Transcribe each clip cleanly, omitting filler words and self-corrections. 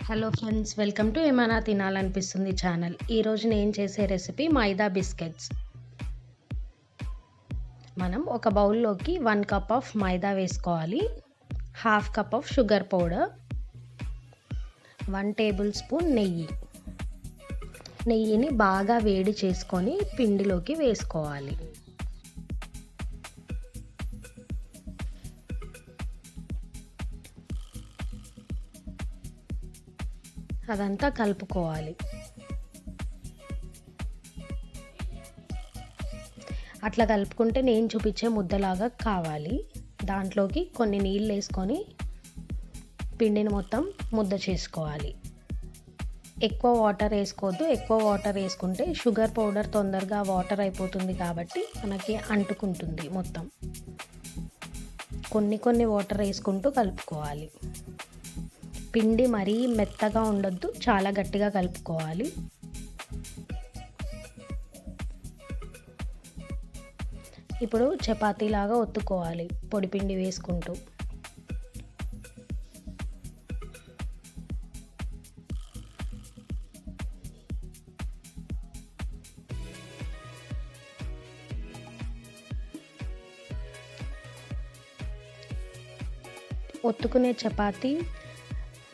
Hello friends, welcome to ఏమైనా తినాలనిపిస్తుంది channel. ఈరోజు నేను చేసే రెసిపీ మైదా బిస్కెట్స్. మనం ఒక బౌల్లోకి 1 కప్ ఆఫ్ మైదా వేసుకోవాలి, half cup of sugar powder, 1 table spoon నెయ్యిని బాగా వేడి చేసుకొని పిండిలోకి వేసుకోవాలి. అదంతా కలుపుకోవాలి. అట్లా కలుపుకుంటే నేను చూపించే ముద్దలాగా కావాలి. దాంట్లోకి కొన్ని నీళ్ళు వేసుకొని పిండిని మొత్తం ముద్ద చేసుకోవాలి. ఎక్కువ వాటర్ వేసుకోవద్దు. ఎక్కువ వాటర్ వేసుకుంటే షుగర్ పౌడర్ తొందరగా వాటర్ అయిపోతుంది కాబట్టి మనకి అంటుకుంటుంది మొత్తం. కొన్ని వాటర్ వేసుకుంటూ కలుపుకోవాలి. పిండి మరీ మెత్తగా ఉండొద్దు, చాలా గట్టిగా కలుపుకోవాలి. ఇప్పుడు చపాతీలాగా ఒత్తుకోవాలి పొడి పిండి వేసుకుంటూ. ఒత్తుకునే చపాతీ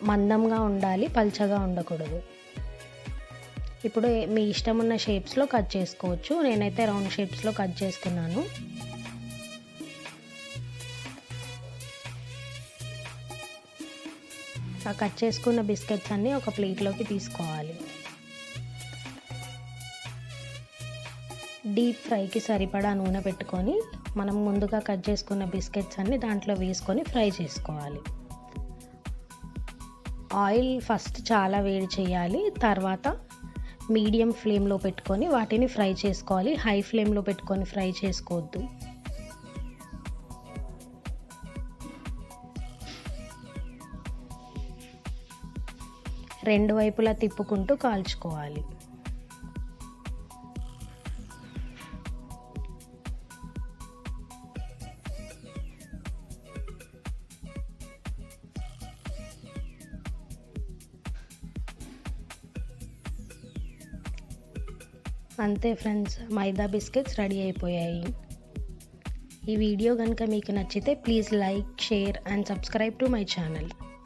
మందంగా ఉండాలి, పల్చగా ఉండకూడదు. ఇప్పుడు మీ ఇష్టం ఉన్న షేప్స్లో కట్ చేసుకోవచ్చు. నేనైతే రౌండ్ షేప్స్లో కట్ చేస్తున్నాను. ఆ కట్ చేసుకున్న బిస్కెట్స్ అన్నీ ఒక ప్లేట్లోకి తీసుకోవాలి. డీప్ ఫ్రైకి సరిపడా నూనె పెట్టుకొని మనం ముందుగా కట్ చేసుకున్న బిస్కెట్స్ అన్నీ దాంట్లో వేసుకొని ఫ్రై చేసుకోవాలి. ఆయిల్ ఫస్ట్ చాలా వేడి చేయాలి, తర్వాత మీడియం ఫ్లేమ్లో పెట్టుకొని వాటిని ఫ్రై చేసుకోవాలి. హై ఫ్లేమ్లో పెట్టుకొని ఫ్రై చేసుకోవద్దు. రెండు వైపులా తిప్పుకుంటూ కాల్చుకోవాలి. అంతే ఫ్రెండ్స్, మైదా బిస్కెట్స్ రెడీ అయిపోయాయి. ఈ వీడియో కనుక మీకు నచ్చితే please like, share and subscribe to my channel.